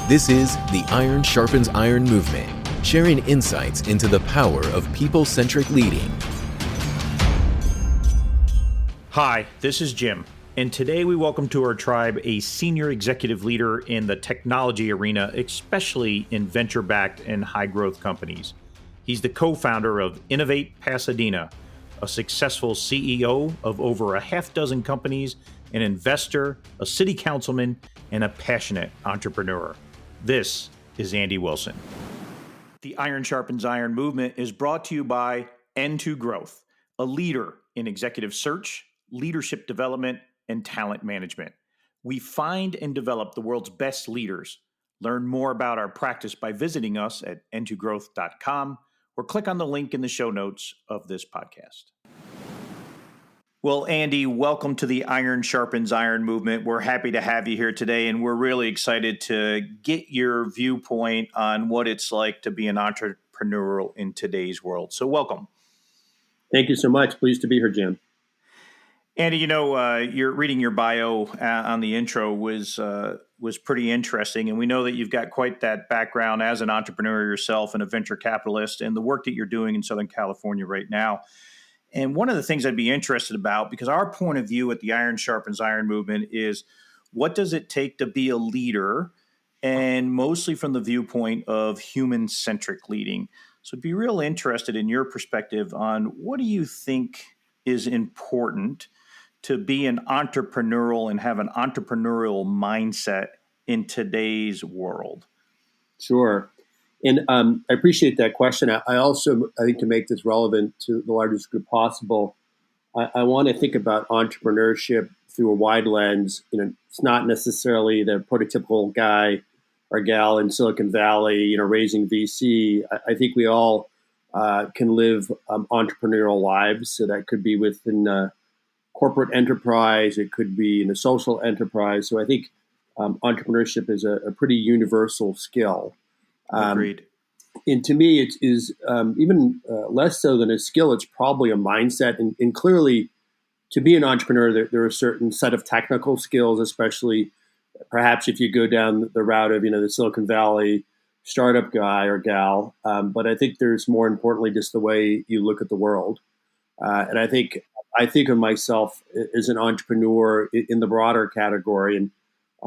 This is the Iron Sharpens Iron movement, sharing insights into the power of people-centric leading. Hi, this is Jim, and today we welcome to our tribe a senior executive leader in the technology arena, especially in venture-backed and high-growth companies. He's the co-founder of Innovate Pasadena, a successful CEO of over a half dozen companies, an investor, a city councilman, and a passionate entrepreneur. This is Andy Wilson. The Iron Sharpens Iron movement is brought to you by N2 Growth, a leader in executive search, leadership development, and talent management. We find and develop the world's best leaders. Learn more about our practice by visiting us at n2growth.com or click on the link in the show notes of this podcast. Well, Andy, welcome to the Iron Sharpens Iron movement. We're happy to have you here today, and we're really excited to get your viewpoint on what it's like to be an entrepreneurial in today's world. So welcome. Thank you so much. Pleased to be here, Jim. Andy, you're reading your bio on the intro was pretty interesting, and we know that you've got quite that background as an entrepreneur yourself and a venture capitalist, and the work that you're doing in Southern California right now. And one of the things I'd be interested about, because our point of view at the Iron Sharpens Iron movement is what does it take to be a leader, and mostly from the viewpoint of human-centric leading. So I'd be real interested in your perspective on what do you think is important to be an entrepreneurial and have an entrepreneurial mindset in today's world? Sure. And I appreciate that question. I also think to make this relevant to the largest group possible, I want to think about entrepreneurship through a wide lens. It's not necessarily the prototypical guy or gal in Silicon Valley, raising VC. I think we all can live entrepreneurial lives. So that could be within a corporate enterprise. It could be in a social enterprise. So I think entrepreneurship is a pretty universal skill. Agreed. And to me, it is even less so than a skill. It's probably a mindset. And clearly, to be an entrepreneur, there are a certain set of technical skills, especially perhaps if you go down the route of the Silicon Valley startup guy or gal. But I think there's more importantly just the way you look at the world. And I think of myself as an entrepreneur in the broader category. And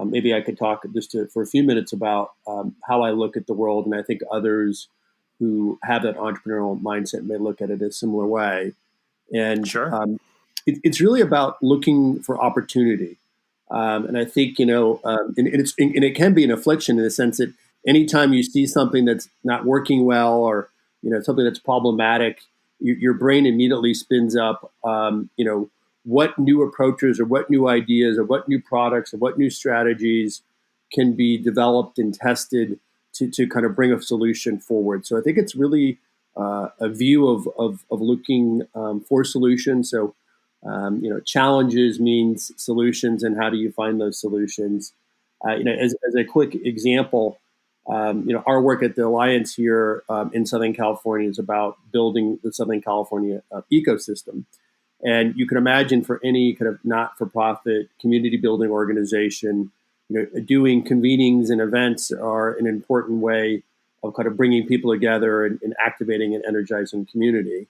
maybe I could talk just for a few minutes about how I look at the world, and I think others who have that entrepreneurial mindset may look at it a similar way. And sure. It's really about looking for opportunity, and I think and it can be an affliction in the sense that anytime you see something that's not working well or something that's problematic, your brain immediately spins up what new approaches or what new ideas or what new products or what new strategies can be developed and tested to kind of bring a solution forward. So I think it's really a view of looking for solutions. So, challenges means solutions, and how do you find those solutions? As a quick example, our work at the Alliance here in Southern California is about building the Southern California ecosystem. And you can imagine for any kind of not-for-profit community building organization, doing convenings and events are an important way of kind of bringing people together and activating and energizing community.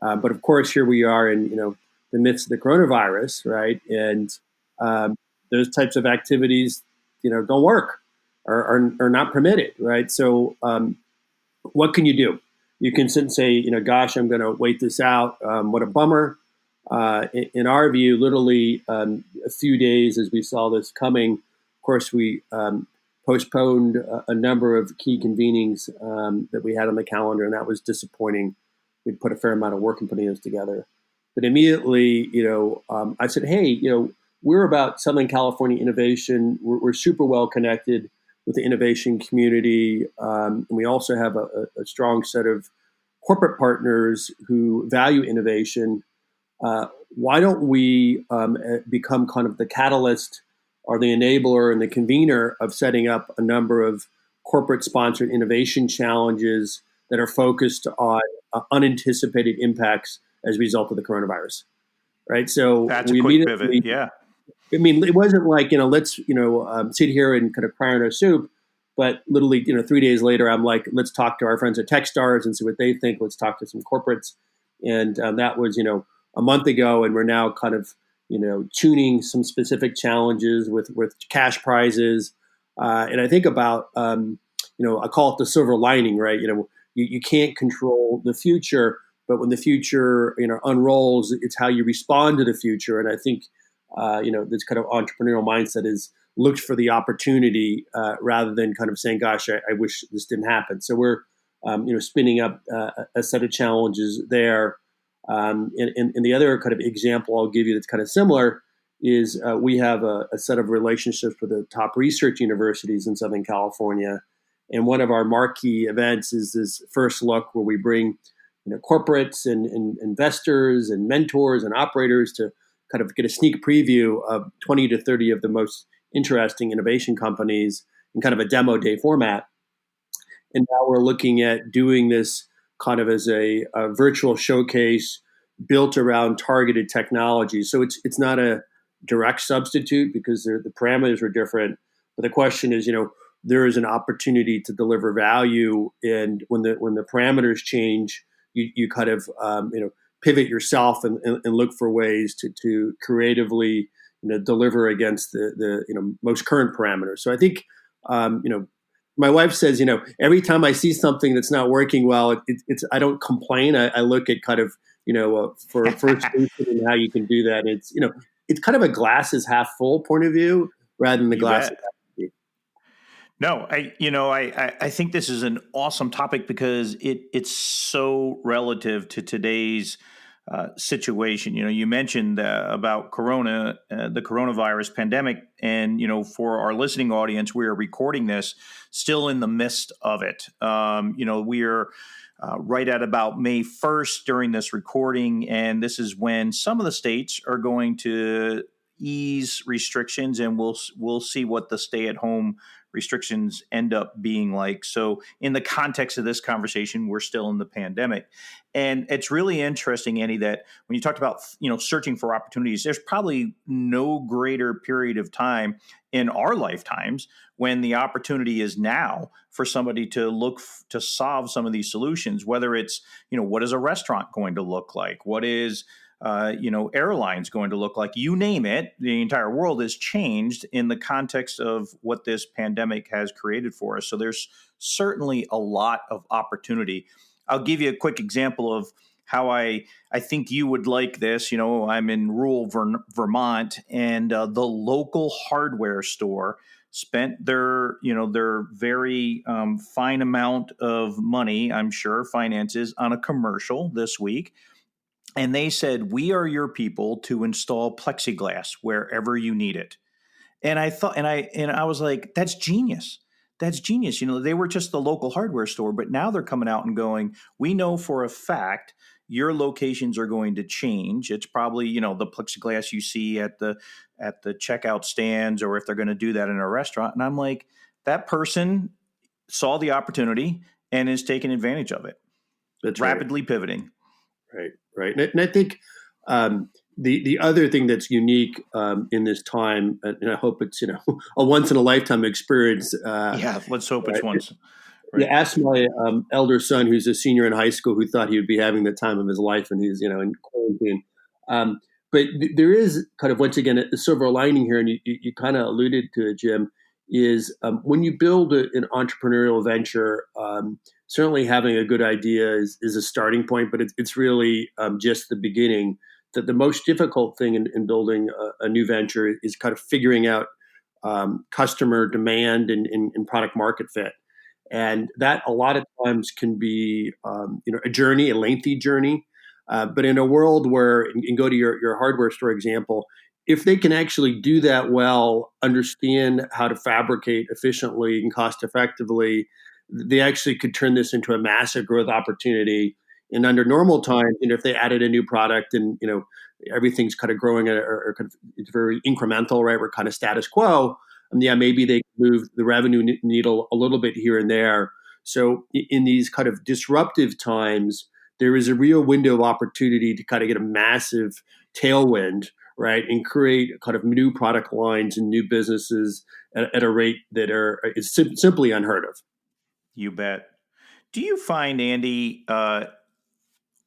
But of course, here we are in the midst of the coronavirus, right? And those types of activities, don't work or are not permitted, right? So what can you do? You can sit and say, gosh, I'm going to wait this out. What a bummer. In our view, literally a few days as we saw this coming, of course, we postponed a number of key convenings that we had on the calendar, and that was disappointing. We'd put a fair amount of work in putting those together. But immediately, I said, hey, we're about Southern California innovation. We're super well connected with the innovation community. And we also have a strong set of corporate partners who value innovation. Why don't we become kind of the catalyst or the enabler and the convener of setting up a number of corporate-sponsored innovation challenges that are focused on unanticipated impacts as a result of the coronavirus, right? So that's a quick pivot, yeah. I mean, it wasn't like let's sit here and kind of cry on our soup. But literally, 3 days later, I'm like, let's talk to our friends at Techstars and see what they think. Let's talk to some corporates. And that was, a month ago. And we're now kind of, tuning some specific challenges with cash prizes. And I think about, I call it the silver lining, right? You can't control the future, but when the future, unrolls, it's how you respond to the future. And I think, this kind of entrepreneurial mindset is looked for the opportunity rather than kind of saying, gosh, I wish this didn't happen. So we're, spinning up a set of challenges there. And the other kind of example I'll give you that's kind of similar is we have a set of relationships with the top research universities in Southern California. And one of our marquee events is this first look where we bring corporates and investors and mentors and operators to kind of get a sneak preview of 20 to 30 of the most interesting innovation companies in kind of a demo day format. And now we're looking at doing this kind of as a virtual showcase built around targeted technology. So it's not a direct substitute because the parameters are different. But the question is, there is an opportunity to deliver value, and when the parameters change, you kind of pivot yourself and look for ways to creatively deliver against the most current parameters. So I think my wife says, every time I see something that's not working well, it's I don't complain. I look at kind of, for first and how you can do that. It's kind of a glass is half full point of view rather than the glass is half empty. No, I think this is an awesome topic because it's so relative to today's situation. You mentioned about the coronavirus pandemic, and for our listening audience, we are recording this still in the midst of it. We are right at about May 1st during this recording, and this is when some of the states are going to ease restrictions, and we'll see what the stay-at-home restrictions end up being like. So in the context of this conversation, we're still in the pandemic. And it's really interesting, Andy, that when you talked about, searching for opportunities, there's probably no greater period of time in our lifetimes when the opportunity is now for somebody to look to solve some of these solutions, whether it's, what is a restaurant going to look like? What is airlines going to look like? You name it. The entire world has changed in the context of what this pandemic has created for us. So there's certainly a lot of opportunity. I'll give you a quick example of how I think you would like this. I'm in rural Vermont, and the local hardware store spent their very fine amount of money, I'm sure, finances, on a commercial this week. And they said, we are your people to install plexiglass wherever you need it. And I thought, and I was like, that's genius. That's genius. They were just the local hardware store, but now they're coming out and going, we know for a fact your locations are going to change. It's probably, the plexiglass you see at the checkout stands, or if they're going to do that in a restaurant. And I'm like, that person saw the opportunity and is taking advantage of it. That's rapidly pivoting. Right. And I think the other thing that's unique in this time, and I hope it's a once in a lifetime experience. Let's hope it's once. Right. Yeah, ask my elder son, who's a senior in high school, who thought he would be having the time of his life, and he's in quarantine. But there is kind of, once again, a silver lining here, and you kind of alluded to it, Jim. Is when you build an entrepreneurial venture, certainly having a good idea is a starting point, but it's really just the beginning. That the most difficult thing in building a new venture is kind of figuring out customer demand and product market fit. And that a lot of times can be a journey, a lengthy journey. But in a world where, and go to your hardware store example, if they can actually do that well, understand how to fabricate efficiently and cost effectively, they actually could turn this into a massive growth opportunity. And under normal times, if they added a new product and everything's kind of growing or kind of, it's very incremental, right? We're kind of status quo. Maybe they move the revenue needle a little bit here and there. So in these kind of disruptive times, there is a real window of opportunity to kind of get a massive tailwind, right, and create kind of new product lines and new businesses at a rate that is simply unheard of. You bet. Do you find, Andy,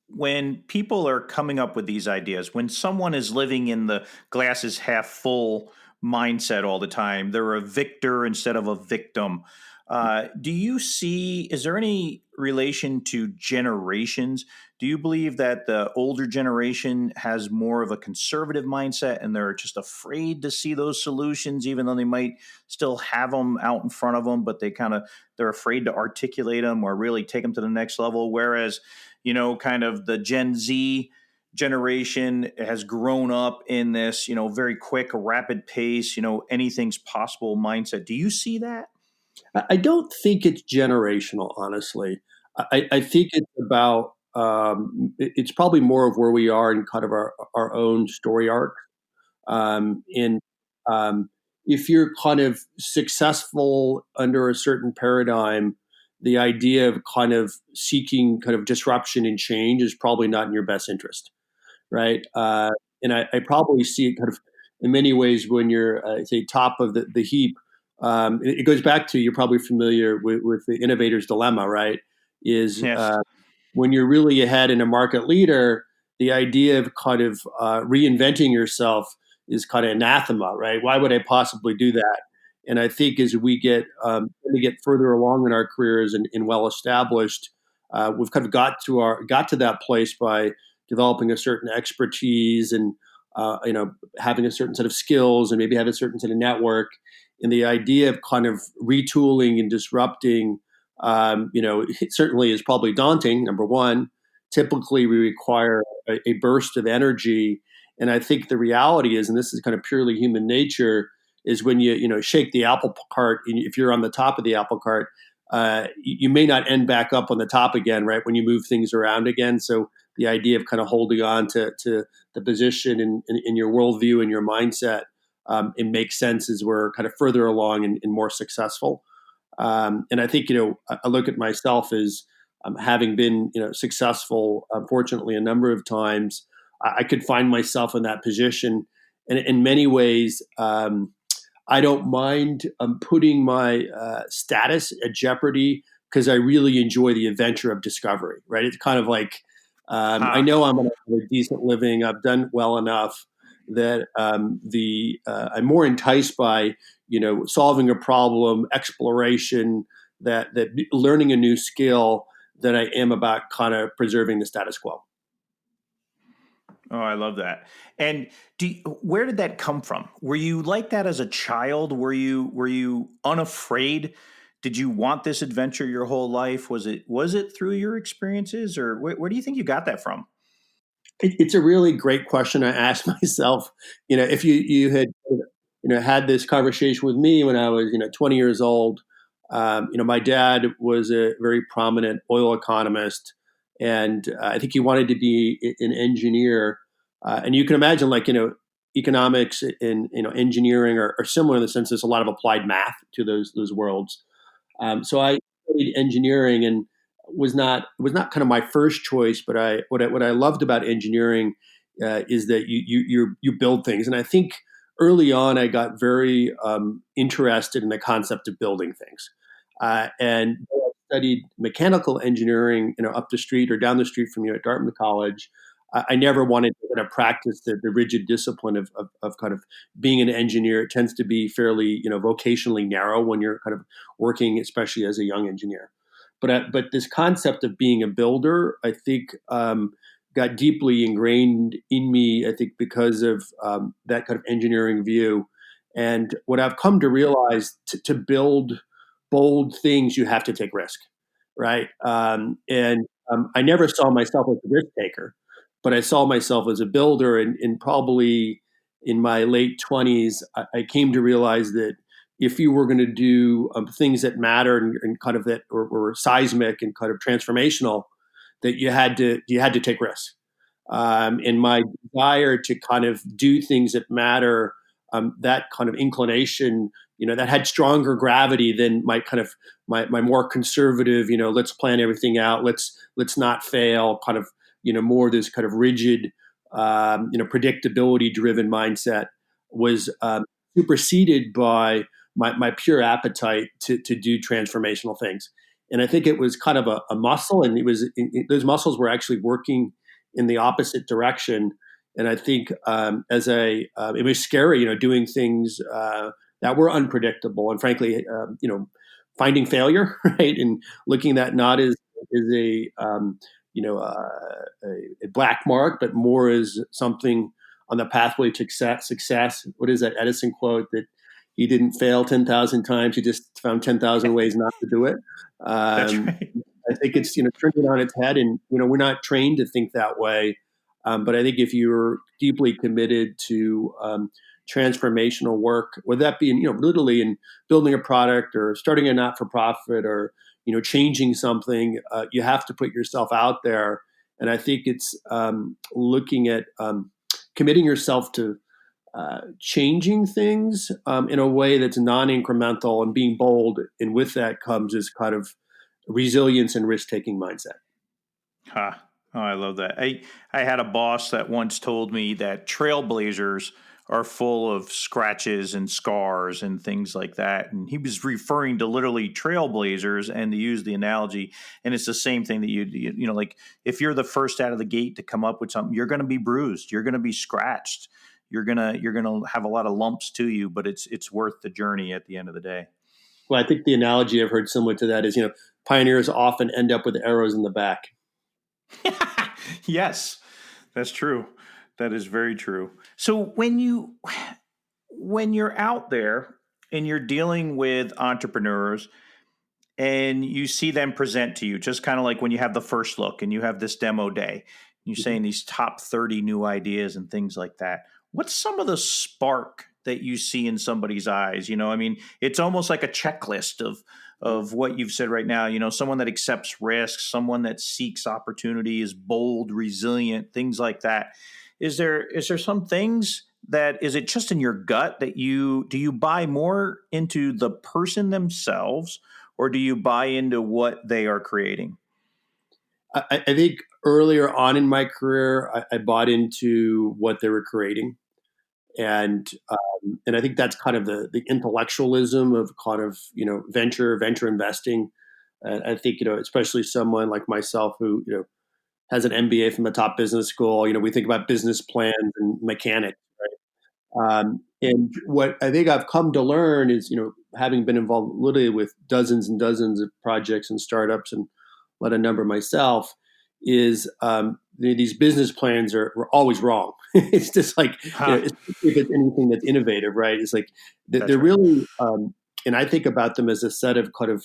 when people are coming up with these ideas, when someone is living in the glass is half full mindset all the time, they're a victor instead of a victim. Do you see, is there any relation to generations? Do you believe that the older generation has more of a conservative mindset and they're just afraid to see those solutions, even though they might still have them out in front of them, but they're afraid to articulate them or really take them to the next level? Whereas, kind of the Gen Z generation has grown up in this, very quick, rapid pace, anything's possible mindset. Do you see that? I don't think it's generational, honestly. I think it's about it's probably more of where we are in kind of our own story arc. And if you're kind of successful under a certain paradigm, the idea of kind of seeking kind of disruption and change is probably not in your best interest, right? And I probably see it kind of in many ways when you're, say, top of the heap. It goes back to, you're probably familiar with the innovator's dilemma, right? Is Yes. When you're really ahead and a market leader, the idea of kind of reinventing yourself is kind of anathema, right? Why would I possibly do that? And I think as we get further along in our careers and well established, we've kind of got to that place by developing a certain expertise and having a certain set of skills and maybe have a certain set of network. And the idea of kind of retooling and disrupting, it certainly is probably daunting. Number one, typically we require a burst of energy, and I think the reality is, and this is kind of purely human nature, is when you shake the apple cart, and if you're on the top of the apple cart, you may not end back up on the top again, right? When you move things around again. So the idea of kind of holding on to the position in your worldview and your mindset, it makes sense as we're kind of further along and more successful. And I think, I look at myself as having been, successful, unfortunately, a number of times. I could find myself in that position. And in many ways, I don't mind putting my status at jeopardy because I really enjoy the adventure of discovery, right? It's kind of like, I know I'm going to have a decent living. I've done well enough that I'm more enticed by solving a problem, exploration, that learning a new skill than I am about kind of preserving the status quo. Oh, I love that. And where did that come from? Were you like that as a child? Were you unafraid? Did you want this adventure your whole life? Was it through your experiences, or where do you think you got that from? It's a really great question. I asked myself, if you had had this conversation with me when I was 20 years old. My dad was a very prominent oil economist, and I think he wanted to be an engineer. And you can imagine, like, economics and engineering are similar in the sense there's a lot of applied math to those worlds. So I studied engineering and was not kind of my first choice, but what I loved about engineering is that you build things, and I think early on I got very interested in the concept of building things, and I studied mechanical engineering, up the street or down the street from you at Dartmouth College. I never wanted to kind of practice the rigid discipline of kind of being an engineer. It tends to be fairly, vocationally narrow when you're kind of working, especially as a young engineer. But this concept of being a builder, I think, got deeply ingrained in me, I think, because of that kind of engineering view. And what I've come to realize, to build bold things, you have to take risk, right? And I never saw myself as a risk taker, but I saw myself as a builder. And probably in my late 20s, I came to realize that if you were going to do things that mattered and kind of that were seismic and kind of transformational, that you had to take risks. And my desire to kind of do things that matter, that kind of inclination, that had stronger gravity than my kind of my more conservative, let's plan everything out, let's not fail, kind of, more this kind of rigid predictability driven mindset was superseded by my pure appetite to do transformational things. And I think it was kind of a muscle, and those muscles were actually working in the opposite direction. And I think it was scary, doing things that were unpredictable, and frankly, finding failure, right, and looking at that not as a a black mark, but more as something on the pathway to success. What is that Edison quote that he didn't fail 10,000 times, he just found 10,000 ways not to do it. That's right. I think it's turned it on its head, and we're not trained to think that way. But I think if you're deeply committed to transformational work, whether that be literally in building a product or starting a not-for-profit or changing something, you have to put yourself out there. And I think it's looking at committing yourself to changing things in a way that's non-incremental and being bold. And with that comes this kind of resilience and risk-taking mindset. Huh. Oh, I love that. I had a boss that once told me that trailblazers are full of scratches and scars and things like that. And he was referring to literally trailblazers, and to use the analogy. And it's the same thing that like if you're the first out of the gate to come up with something, you're going to be bruised. You're going to be scratched. You're going to have a lot of lumps to you, but it's worth the journey at the end of the day. Well, I think the analogy I've heard similar to that is, pioneers often end up with arrows in the back. Yes, that's true. That is very true. So when you're out there and you're dealing with entrepreneurs and you see them present to you, just kind of like when you have the first look and you have this demo day, you're saying these top 30 new ideas and things like that. What's some of the spark that you see in somebody's eyes? It's almost like a checklist of what you've said right now. Someone that accepts risks, someone that seeks opportunity, is bold, resilient, things like that. Is there some things that, is it just in your gut that do you buy more into the person themselves, or do you buy into what they are creating? I think earlier on in my career, I bought into what they were creating. And I think that's kind of the intellectualism of kind of venture investing. I think especially someone like myself who has an MBA from a top business school. We think about business plans and mechanics, right? And what I think I've come to learn is having been involved literally with dozens and dozens of projects and startups, and led a number myself, is these business plans were always wrong. It's just like, if it's anything that's innovative, right? It's like they're really, and I think about them as a set of kind of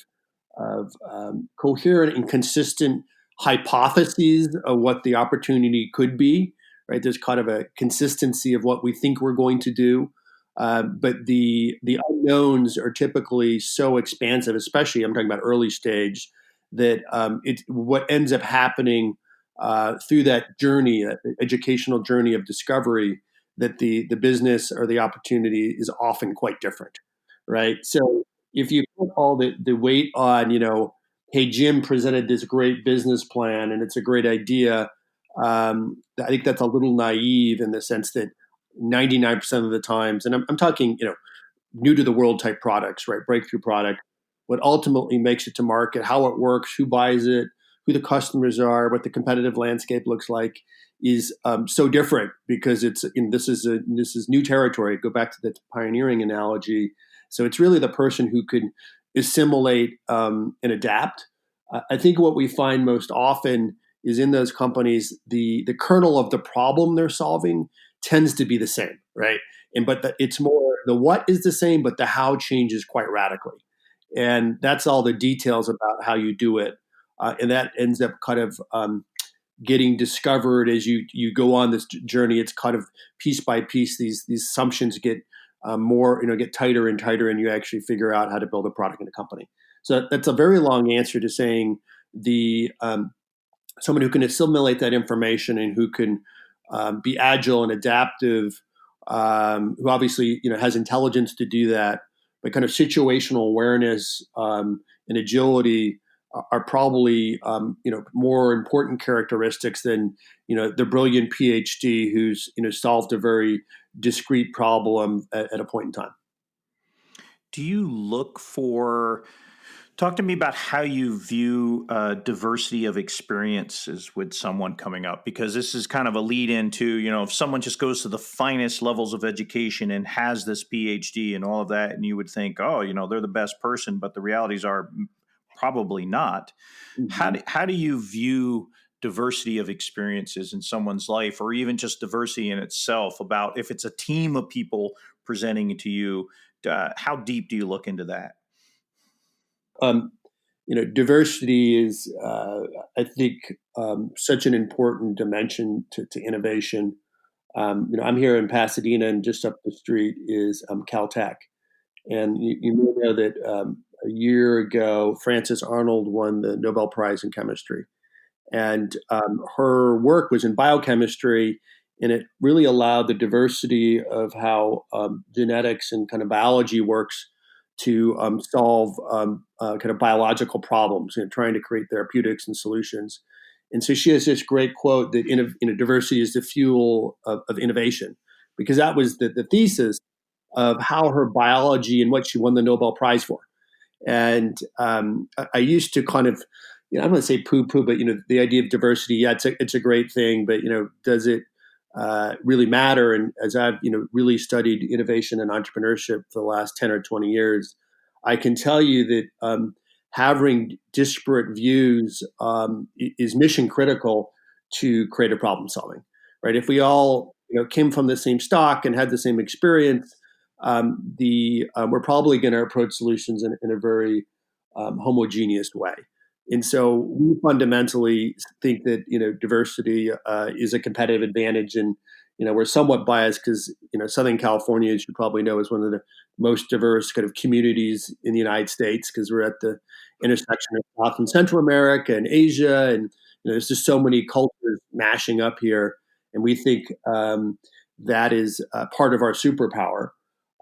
coherent and consistent hypotheses of what the opportunity could be, right? There's kind of a consistency of what we think we're going to do. But the unknowns are typically so expansive, especially I'm talking about early stage, that what ends up happening through that journey, that educational journey of discovery, that the business or the opportunity is often quite different, right? So if you put all the weight on, hey, Jim presented this great business plan and it's a great idea, I think that's a little naive in the sense that 99% of the times, and I'm talking, new to the world type products, right? Breakthrough product. What ultimately makes it to market, how it works, who buys it, who the customers are, what the competitive landscape looks like, is so different because this is new territory. Go back to the pioneering analogy. So it's really the person who can assimilate and adapt. I think what we find most often is in those companies, the kernel of the problem they're solving tends to be the same, right? But it's more the what is the same, but the how changes quite radically. And that's all the details about how you do it. And that ends up kind of getting discovered as you go on this journey. It's kind of piece by piece, these assumptions get get tighter and tighter, and you actually figure out how to build a product in a company. So that's a very long answer to saying someone who can assimilate that information and who can be agile and adaptive, who obviously has intelligence to do that, but kind of situational awareness and agility are probably more important characteristics than the brilliant PhD who's solved a very discrete problem at a point in time. Do you look for, talk to me about how you view diversity of experiences with someone coming up, because this is kind of a lead into, if someone just goes to the finest levels of education and has this PhD and all of that, and you would think, oh, they're the best person, but the realities are probably not. Mm-hmm. How do you view diversity of experiences in someone's life, or even just diversity in itself, about if it's a team of people presenting to you? How deep do you look into that? Um, Diversity is, I think, such an important dimension to innovation. I'm here in Pasadena, and just up the street is Caltech. And you may know that a year ago, Frances Arnold won the Nobel Prize in Chemistry. And her work was in biochemistry, and it really allowed the diversity of how genetics and kind of biology works to solve kind of biological problems and trying to create therapeutics and solutions. And so she has this great quote that diversity is the fuel of innovation, because that was the thesis of how her biology and what she won the Nobel Prize for. And I used to kind of, I don't want to say poo-poo, but the idea of diversity, yeah, it's a great thing, but does it really matter? And as I've really studied innovation and entrepreneurship for the last 10 or 20 years, I can tell you that having disparate views is mission critical to creative problem solving, right? If we all came from the same stock and had the same experience, we're probably going to approach solutions in a very homogeneous way. And so we fundamentally think that diversity is a competitive advantage, and we're somewhat biased because Southern California, as you probably know, is one of the most diverse kind of communities in the United States, because we're at the intersection of South and Central America and Asia, and there's just so many cultures mashing up here, and we think that is part of our superpower.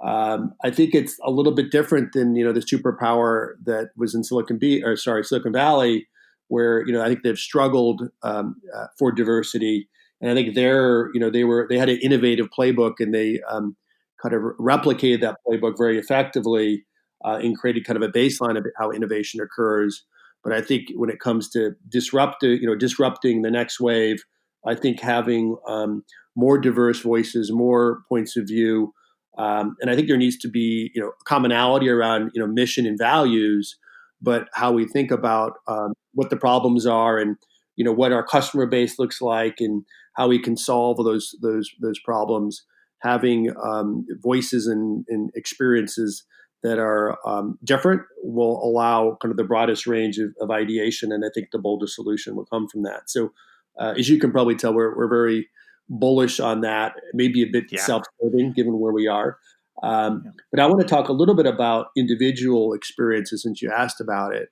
I think it's a little bit different than the superpower that was in Silicon Valley, where I think they've struggled for diversity, and I think they had an innovative playbook, and they kind of replicated that playbook very effectively and created kind of a baseline of how innovation occurs. But I think when it comes to disrupting the next wave, I think having more diverse voices, more points of view. And I think there needs to be, commonality around, mission and values, but how we think about what the problems are, and what our customer base looks like, and how we can solve those problems. Having voices and experiences that are different will allow kind of the broadest range of ideation, and I think the boldest solution will come from that. So, as you can probably tell, we're very bullish on that, maybe a bit self-serving given where we are. But I want to talk a little bit about individual experiences, since you asked about it.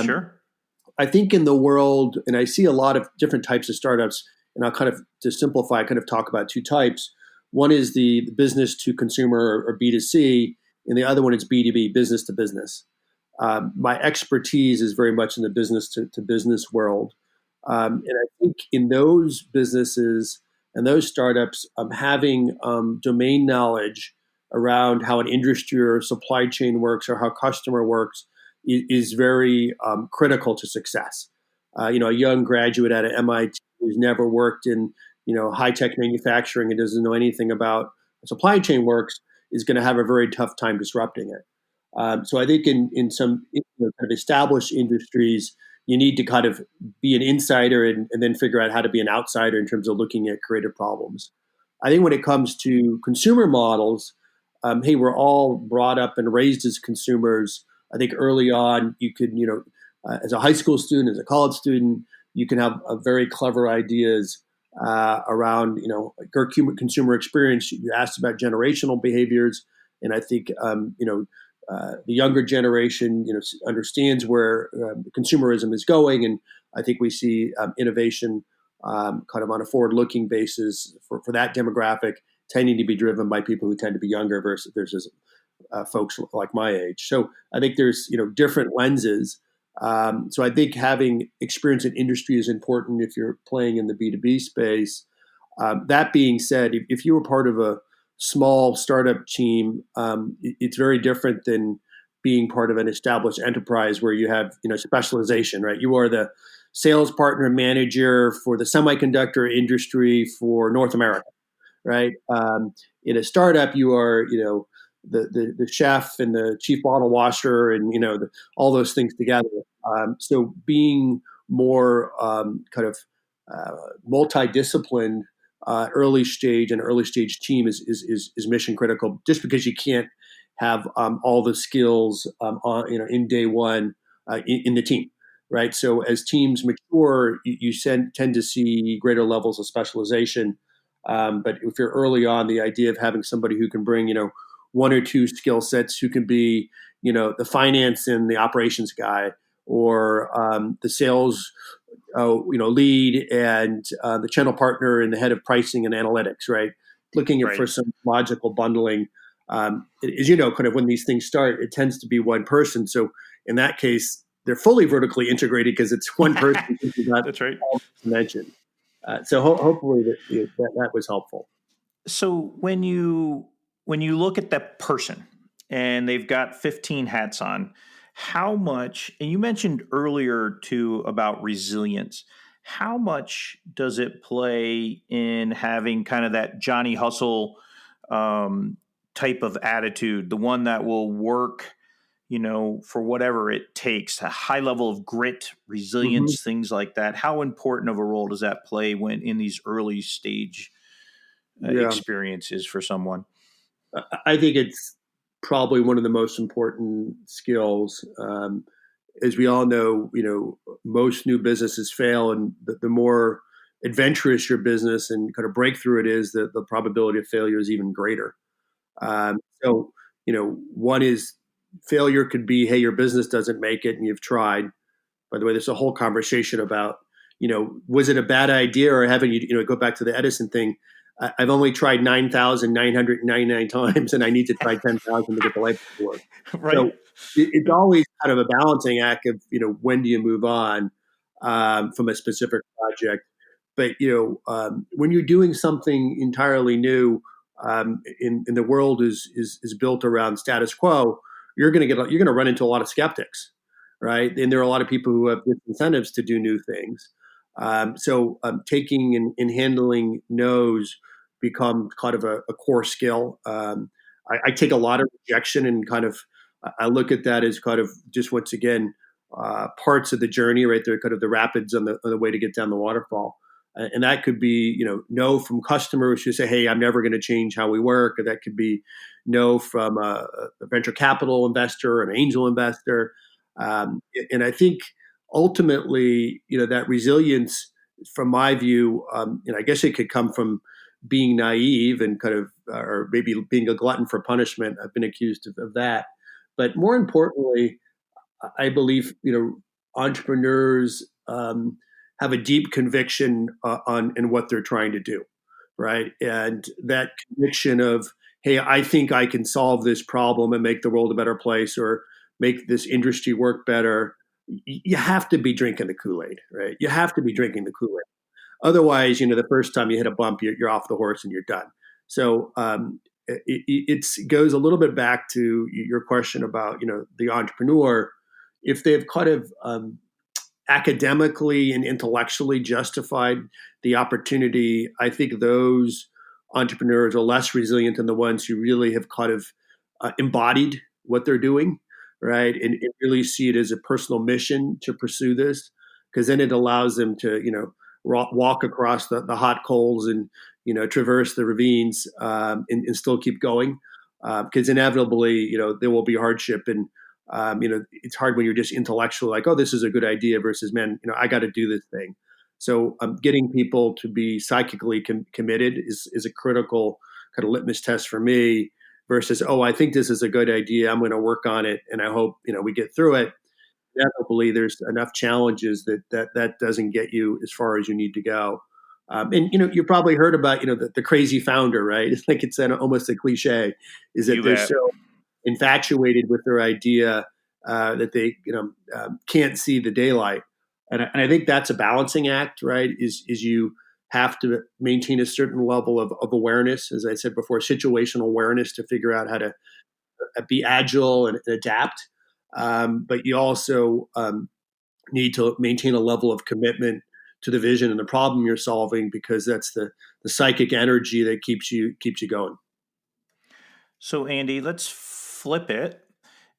Sure. I think in the world, and I see a lot of different types of startups, and I'll kind of, to simplify, kind of talk about two types. One is the business to consumer, or B2C, and the other one is B2B, business to business. My expertise is very much in the business to business world. And I think in those businesses and those startups, having domain knowledge around how an industry or supply chain works, or how customer works, is very critical to success. A young graduate out of MIT who's never worked in high-tech manufacturing and doesn't know anything about how supply chain works is going to have a very tough time disrupting it. So I think in some kind of established industries, you need to kind of be an insider and then figure out how to be an outsider in terms of looking at creative problems. I think when it comes to consumer models, hey, we're all brought up and raised as consumers. I think early on, you could, as a high school student, as a college student, you can have very clever ideas around, consumer experience. You asked about generational behaviors, and I think, the younger generation, understands where consumerism is going, and I think we see innovation kind of on a forward-looking basis for that demographic tending to be driven by people who tend to be younger versus folks like my age. So I think there's different lenses, So I think having experience in industry is important if you're playing in the B2B space. That being said, if you were part of a small startup team, it's very different than being part of an established enterprise where you have specialization, right? You are the sales partner manager for the semiconductor industry for North America, right? In a startup, you are the chef and the chief bottle washer and all those things together. So being more kind of multidisciplined early stage and early stage team is mission critical. Just because you can't have all the skills in day one in the team, right? So as teams mature, you tend to see greater levels of specialization. But if you're early on, the idea of having somebody who can bring one or two skill sets, who can be the finance and the operations guy, or the sales lead and the channel partner and the head of pricing and analytics, right? Looking Right. for some logical bundling. As kind of when these things start, it tends to be one person. So in that case, they're fully vertically integrated because it's one person. That's right. Mentioned. So hopefully that was helpful. So when you look at that person and they've got 15 hats on, how much, and you mentioned earlier too about resilience, how much does it play in having kind of that Johnny Hustle type of attitude, the one that will work, for whatever it takes, a high level of grit, Mm-hmm. resilience, things like that? How important of a role does that play when in these early stage Yeah. experiences for someone? I think it's probably one of the most important skills. As we all know, most new businesses fail, and the more adventurous your business and kind of breakthrough it is, the probability of failure is even greater. So, one is failure could be, hey, your business doesn't make it and you've tried. By the way, there's a whole conversation about, was it a bad idea or haven't you, go back to the Edison thing. I've only tried 9,999 times and I need to try 10,000 to get the light to work. Right. So it's always kind of a balancing act of, when do you move on from a specific project? But, when you're doing something entirely new, in the world is built around status quo, you're going to run into a lot of skeptics, right? And there are a lot of people who have disincentives to do new things. So taking and handling no's become kind of a core skill. I take a lot of rejection and kind of I look at that as kind of just once again parts of the journey, right? They're kind of the rapids on the way to get down the waterfall. And that could be, no from customers who say, hey, I'm never going to change how we work. Or that could be no from a venture capital investor, an angel investor. And I think ultimately, that resilience, from my view, I guess it could come from being naive and kind of, or maybe being a glutton for punishment. I've been accused of that. But more importantly, I believe, entrepreneurs have a deep conviction on in what they're trying to do, right? And that conviction of, hey, I think I can solve this problem and make the world a better place, or make this industry work better. You have to be drinking the Kool-Aid, right? You have to be drinking the Kool-Aid. Otherwise, the first time you hit a bump, you're off the horse and you're done. So it goes a little bit back to your question about, the entrepreneur. If they've kind of academically and intellectually justified the opportunity, I think those entrepreneurs are less resilient than the ones who really have kind of embodied what they're doing, right? And really see it as a personal mission to pursue this, because then it allows them to, walk across the hot coals and, traverse the ravines and still keep going. Because inevitably, there will be hardship, and it's hard when you're just intellectual, like, oh, this is a good idea, versus, man, I got to do this thing. So getting people to be psychically committed is a critical kind of litmus test for me, versus, oh, I think this is a good idea, I'm going to work on it, and I hope we get through it. Inevitably, there's enough challenges that doesn't get you as far as you need to go. And you probably heard about the crazy founder, right? It's like it's almost a cliche, is that You they're bet. so infatuated with their idea that they can't see the daylight. And I think that's a balancing act, right? Is you have to maintain a certain level of awareness, as I said before, situational awareness to figure out how to be agile and adapt. But you also need to maintain a level of commitment to the vision and the problem you're solving, because that's the psychic energy that keeps you going. So, Andy, let's flip it.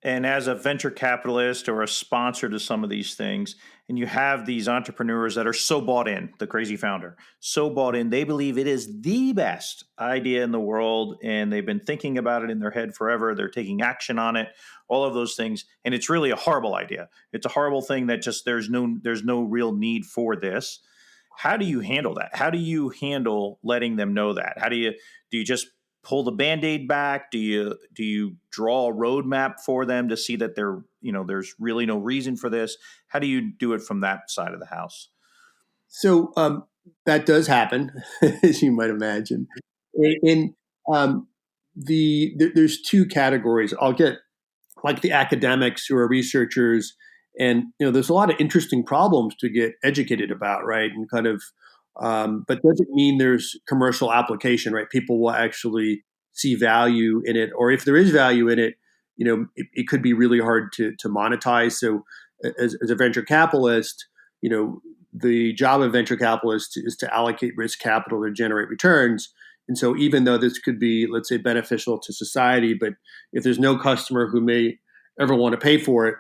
And as a venture capitalist or a sponsor to some of these things, and you have these entrepreneurs that are so bought in, the crazy founder, so bought in, they believe it is the best idea in the world, and they've been thinking about it in their head forever. They're taking action on it, all of those things, and it's really a horrible idea. It's a horrible thing that just there's no real need for this. How do you handle that? How do you handle letting them know that? Do you just pull the Band-Aid back? Do you draw a roadmap for them to see that there's really no reason for this? How do you do it from that side of the house? So that does happen, as you might imagine. In there's two categories. I'll get like the academics who are researchers, and there's a lot of interesting problems to get educated about, right? And kind of, but doesn't mean there's commercial application, right? People will actually see value in it, or if there is value in it, it could be really hard to monetize. So, as a venture capitalist, the job of venture capitalists is to allocate risk capital to generate returns. And so even though this could be, let's say, beneficial to society, but if there's no customer who may ever want to pay for it,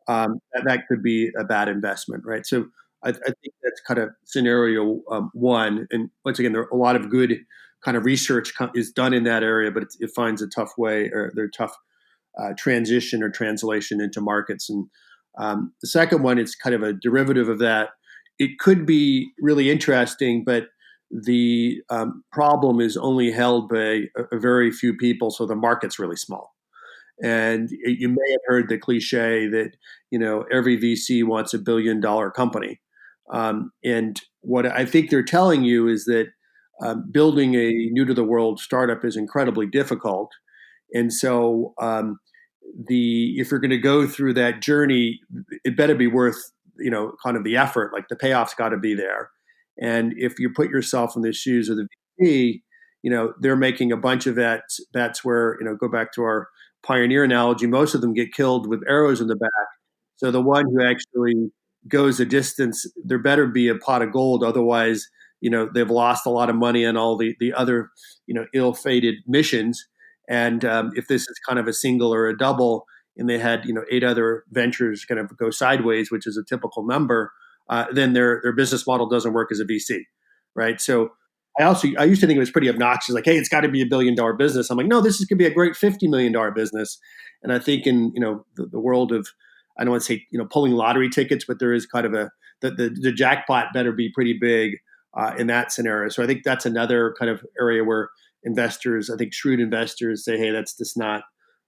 that could be a bad investment, right? So I think that's kind of scenario one. And once again, there are a lot of good kind of research is done in that area, but it finds a tough way, or they're tough transition or translation into markets. And the second one is kind of a derivative of that. It could be really interesting, but the problem is only held by a very few people, so the market's really small. And you may have heard the cliche that every VC wants $1 billion company, and what I think they're telling you is that building a new to the world startup is incredibly difficult, and so if you're going to go through that journey, it better be worth kind of the effort. Like the payoff's got to be there. And if you put yourself in the shoes of the VC, they're making a bunch of bets where, go back to our pioneer analogy, most of them get killed with arrows in the back. So the one who actually goes a distance, there better be a pot of gold. Otherwise, they've lost a lot of money on all the other, ill-fated missions. And if this is kind of a single or a double, and they had 8 other ventures kind of go sideways, which is a typical number, then their business model doesn't work as a VC, right? So I used to think it was pretty obnoxious, like, hey, it's got to be $1 billion business. I'm like, no, this is going to be a great $50 million business. And I think in the world of, I don't want to say pulling lottery tickets, but there is kind of the jackpot better be pretty big in that scenario. So I think that's another kind of area where investors, I think shrewd investors, say, hey, that's just not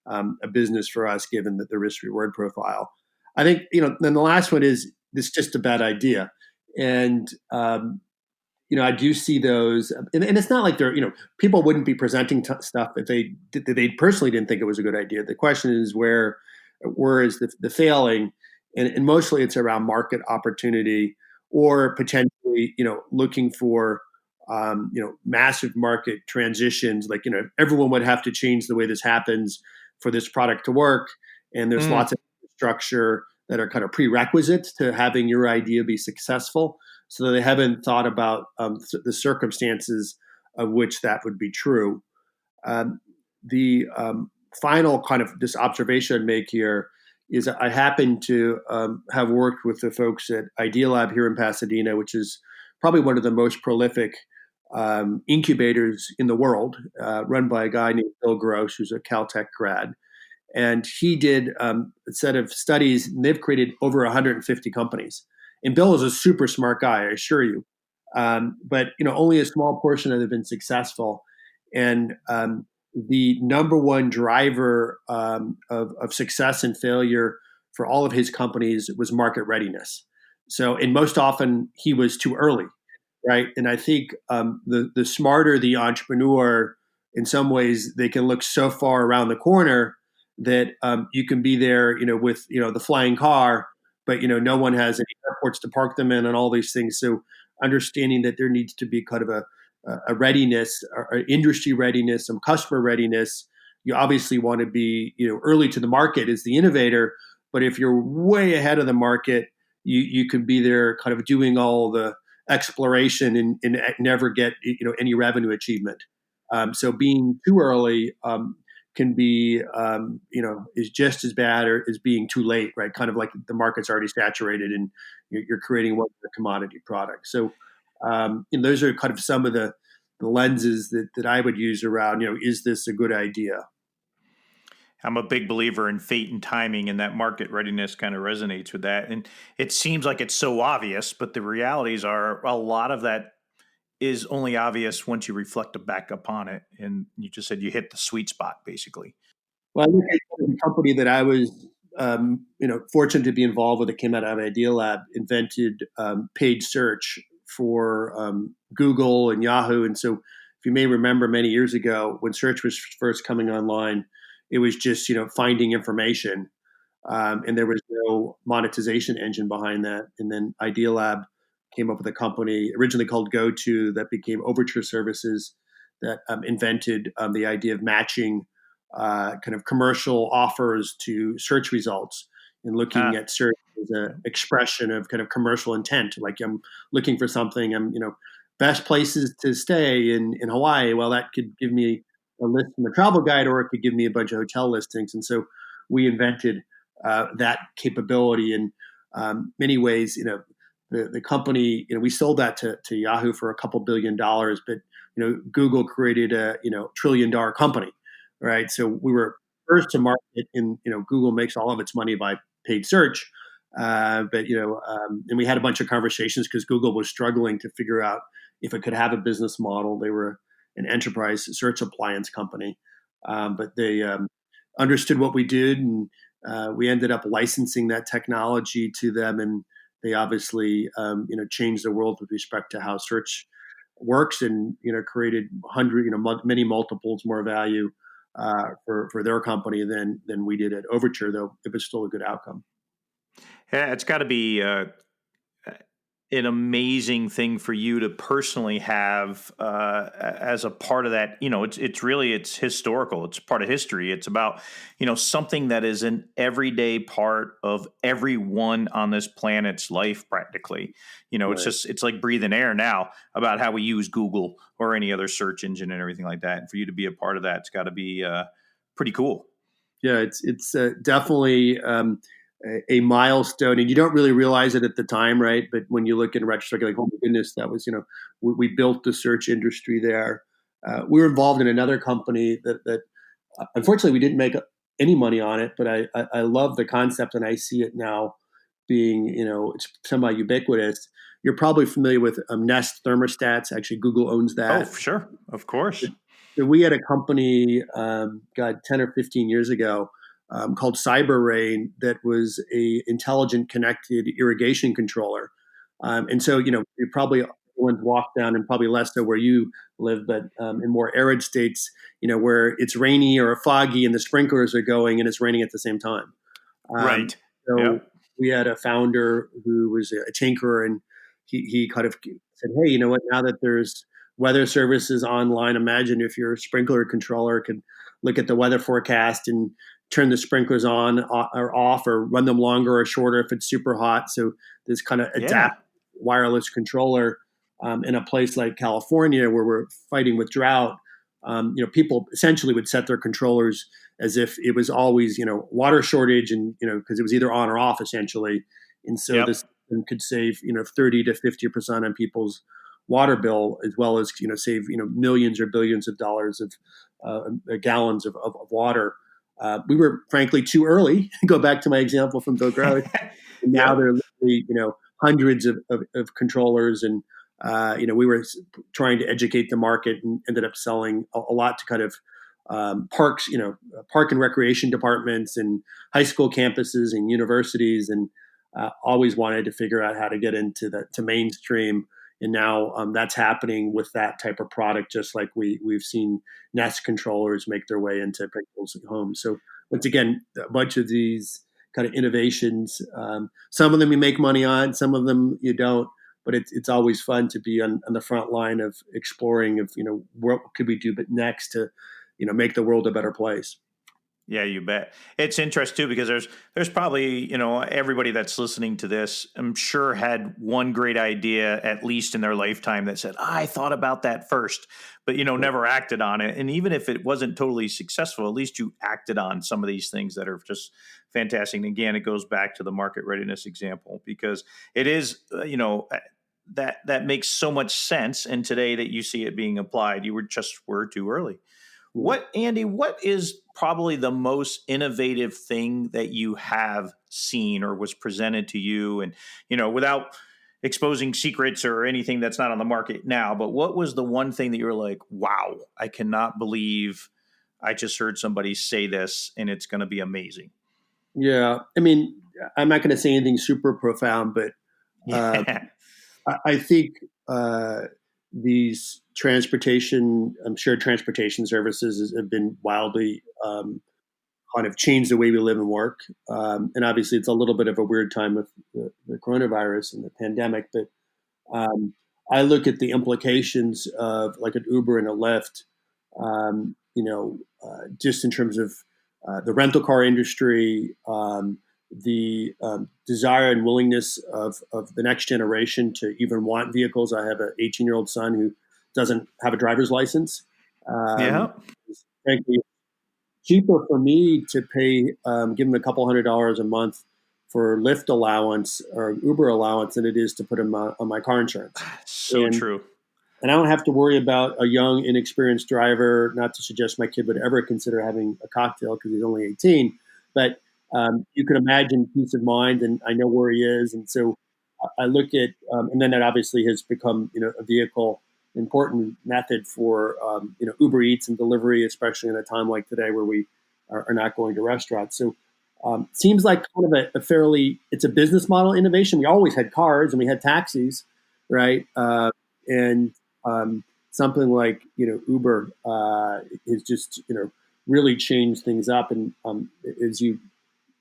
a business for us, given the risk reward profile. I think then the last one is it's just a bad idea, and I do see those, and it's not like they're people wouldn't be presenting stuff if they personally didn't think it was a good idea. The question is where is the failing, and mostly it's around market opportunity or potentially looking for massive market transitions. Like everyone would have to change the way this happens for this product to work, and there's lots of structure that are kind of prerequisites to having your idea be successful. So they haven't thought about the circumstances of which that would be true. The final kind of this observation I'd make here is I happen to have worked with the folks at Idea Lab here in Pasadena, which is probably one of the most prolific incubators in the world, run by a guy named Bill Gross, who's a Caltech grad. And he did a set of studies, and they've created over 150 companies. And Bill is a super smart guy, I assure you. But only a small portion of them have been successful. And the number one driver of success and failure for all of his companies was market readiness. So, and most often he was too early, right? And I think the smarter the entrepreneur, in some ways, they can look so far around the corner that you can be there, with the flying car, but no one has any airports to park them in, and all these things. So understanding that there needs to be kind of a readiness, or industry readiness, some customer readiness. You obviously want to be early to the market as the innovator, but if you're way ahead of the market, you could be there kind of doing all the exploration and never get any revenue achievement. So being too early can be is just as bad or as being too late, right? Kind of like the market's already saturated and you're creating one of the commodity products. So those are kind of some of the lenses that I would use around, is this a good idea? I'm a big believer in fate and timing, and that market readiness kind of resonates with that. And it seems like it's so obvious, but the realities are a lot of that is only obvious once you reflect back upon it. And you just said you hit the sweet spot, basically. Well, I look at the company that I was, fortunate to be involved with that came out of Idea Lab, invented paid search for Google and Yahoo. And so, if you may remember, many years ago when search was first coming online, it was just finding information, and there was no monetization engine behind that. And then Idea Lab came up with a company originally called GoTo that became Overture Services that invented the idea of matching kind of commercial offers to search results and looking at search as an expression of kind of commercial intent. Like I'm looking for something, best places to stay in Hawaii. Well, that could give me a list from a travel guide, or it could give me a bunch of hotel listings. And so we invented that capability in many ways. The company, we sold that to Yahoo for a couple $1 billion, but Google created a $1 trillion company, right? So we were first to market, and Google makes all of its money by paid search, but and we had a bunch of conversations because Google was struggling to figure out if it could have a business model. They were an enterprise search appliance company, but they understood what we did, and we ended up licensing that technology to them, and they obviously changed the world with respect to how search works, and created many multiples more value for their company than we did at Overture, though it was still a good outcome. Yeah, it's got to be an amazing thing for you to personally have as a part of that. It's historical. It's part of history. It's about something that is an everyday part of everyone on this planet's life, practically. Right. It's like breathing air now about how we use Google or any other search engine and everything like that. And for you to be a part of that, it's got to be pretty cool. Yeah, it's definitely a milestone, and you don't really realize it at the time, right? But when you look in retrospect, like, oh my goodness, that was we built the search industry there. We were involved in another company that unfortunately we didn't make any money on it, but I love the concept, and I see it now being it's semi ubiquitous. You're probably familiar with Nest thermostats. Actually, Google owns that. Oh, sure, of course. So we had a company, 10 or 15 years ago, called CyberRain, that was a intelligent connected irrigation controller. And so, you probably everyone's walked down, and probably less so where you live, but in more arid states, where it's rainy or foggy and the sprinklers are going and it's raining at the same time. Right. So Yep. we had a founder who was a tinkerer, and he kind of said, hey, you know what, now that there's weather services online, imagine if your sprinkler controller could look at the weather forecast and turn the sprinklers on or off, or run them longer or shorter if it's super hot. So this kind of adapt wireless controller in a place like California where we're fighting with drought. People essentially would set their controllers as if it was always, water shortage, and, because it was either on or off essentially. And so this could save, 30 to 50% on people's water bill, as well as, save, millions or billions of dollars of gallons of water. We were frankly too early. Go back to my example from Bill Gross. And now there are literally, hundreds of controllers, and we were trying to educate the market, and ended up selling a lot to kind of parks, park and recreation departments and high school campuses and universities, and always wanted to figure out how to get into to mainstream. And now that's happening with that type of product, just like we've seen Nest controllers make their way into people's homes. So once again, a bunch of these kind of innovations. Some of them you make money on, some of them you don't. But it's always fun to be on the front line of exploring of, what could we do but next to, make the world a better place. Yeah, you bet. It's interesting too because there's probably, everybody that's listening to this, I'm sure had one great idea at least in their lifetime that said, I thought about that first, but never acted on it. And even if it wasn't totally successful, at least you acted on some of these things that are just fantastic. And again, it goes back to the market readiness example because it is, that makes so much sense. And today that you see it being applied, you were too early. What is probably the most innovative thing that you have seen or was presented to you? And, without exposing secrets or anything that's not on the market now, but what was the one thing that you were like, wow, I cannot believe I just heard somebody say this and it's going to be amazing? Yeah. I mean, I'm not going to say anything super profound, but I think these shared transportation services have been wildly kind of changed the way we live and work. And obviously, it's a little bit of a weird time with the coronavirus and the pandemic. But I look at the implications of like an Uber and a Lyft, just in terms of the rental car industry, the desire and willingness of the next generation to even want vehicles. I have an 18-year-old son who doesn't have a driver's license. It's frankly cheaper for me to pay, give him a couple $100s a month for Lyft allowance or Uber allowance than it is to put him on my car insurance. True. And I don't have to worry about a young, inexperienced driver, not to suggest my kid would ever consider having a cocktail because he's only 18, but you can imagine peace of mind, and I know where he is. And so I look at, and then that obviously has become, a vehicle, important method for, Uber Eats and delivery, especially in a time like today where we are not going to restaurants. So seems like kind of it's a business model innovation. We always had cars and we had taxis, right? And something like, Uber has just, really changed things up. And as you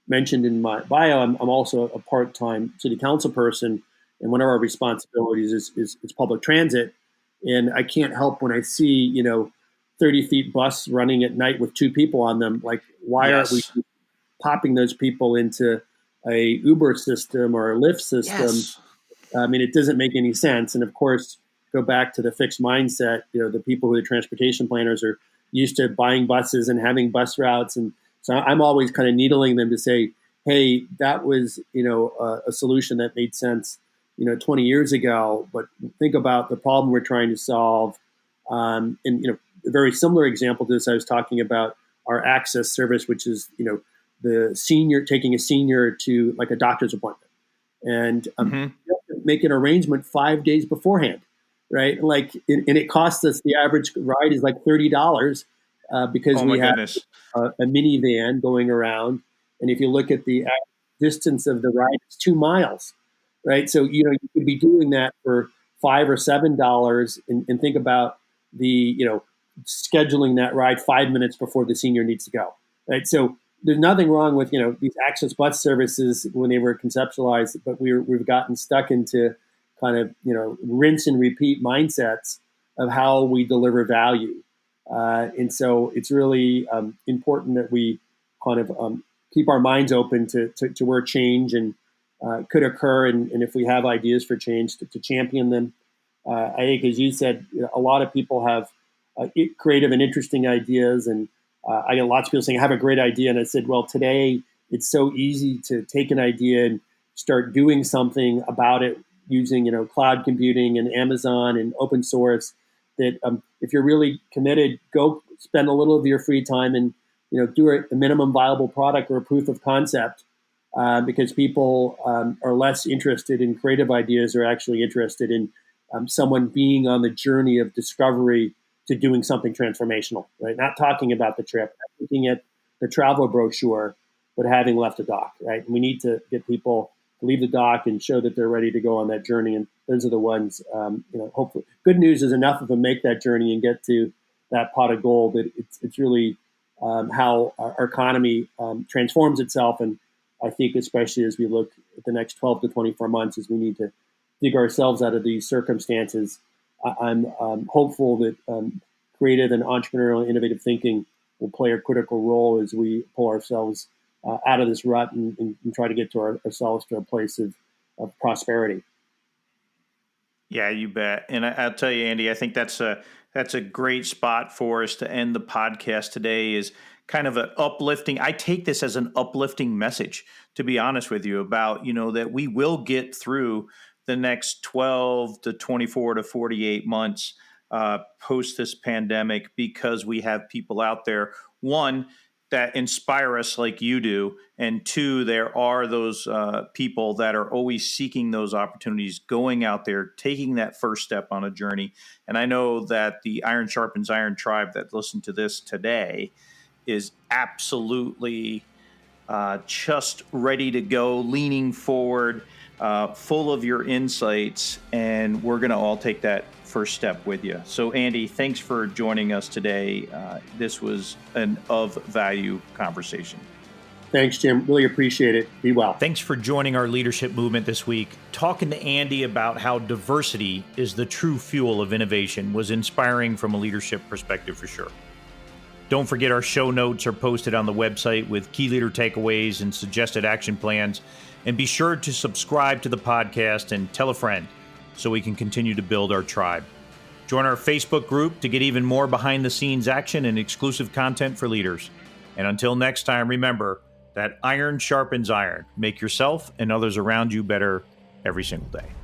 mentioned in my bio, I'm also a part-time city council person, and one of our responsibilities is public transit. And I can't help when I see 30 feet bus running at night with two people on them. Like, why aren't we popping those people into a Uber system or a Lyft system? Yes. I mean, it doesn't make any sense. And of course, go back to the fixed mindset. The people who are transportation planners are used to buying buses and having bus routes, and so I'm always kind of needling them to say, hey, that was, a solution that made sense, 20 years ago, but think about the problem we're trying to solve. And, a very similar example to this, I was talking about our access service, which is, the senior, taking a senior to like a doctor's appointment and make an arrangement 5 days beforehand, right? Like, and it costs us, the average ride is like $30 because we have a minivan going around. And if you look at the distance of the ride, it's 2 miles, right? So, you could be doing that for $5 or $7 and think about the, scheduling that ride 5 minutes before the senior needs to go, right? So there's nothing wrong with, these access bus services when they were conceptualized, but we've gotten stuck into kind of, rinse and repeat mindsets of how we deliver value. And so it's really important that we kind of keep our minds open to where change and could occur, and if we have ideas for change, to champion them. I think, as you said, a lot of people have creative and interesting ideas, and I get lots of people saying, I have a great idea. And I said, well, today it's so easy to take an idea and start doing something about it using, cloud computing and Amazon and open source, that if you're really committed, go spend a little of your free time and, do a minimum viable product or a proof of concept, because people are less interested in creative ideas, are actually interested in someone being on the journey of discovery to doing something transformational, right? Not talking about the trip, not looking at the travel brochure, but having left the dock, right? And we need to get people to leave the dock and show that they're ready to go on that journey. And those are the ones, hopefully, good news is enough of them make that journey and get to that pot of gold. That it's really how our economy transforms itself. And I think especially as we look at the next 12 to 24 months, as we need to dig ourselves out of these circumstances, I'm hopeful that creative and entrepreneurial and innovative thinking will play a critical role as we pull ourselves out of this rut and try to get to ourselves to a place of prosperity. Yeah, you bet. And I'll tell you, Andy, I think that's a great spot for us to end the podcast today. Is kind of an uplifting. I take this as an uplifting message, to be honest with you, about that we will get through the next 12 to 24 to 48 months post this pandemic, because we have people out there, one, that inspire us like you do, and two, there are those people that are always seeking those opportunities, going out there, taking that first step on a journey. And I know that the Iron Sharpens Iron tribe that listened to this today is absolutely just ready to go, leaning forward, full of your insights, and we're going to all take that first step with you. So, Andy, thanks for joining us today. This was an of value conversation. Thanks, Jim. Really appreciate it. Be well. Thanks for joining our leadership movement this week. Talking to Andy about how diversity is the true fuel of innovation was inspiring from a leadership perspective for sure. Don't forget, our show notes are posted on the website with key leader takeaways and suggested action plans. And be sure to subscribe to the podcast and tell a friend so we can continue to build our tribe. Join our Facebook group to get even more behind-the-scenes action and exclusive content for leaders. And until next time, remember that iron sharpens iron. Make yourself and others around you better every single day.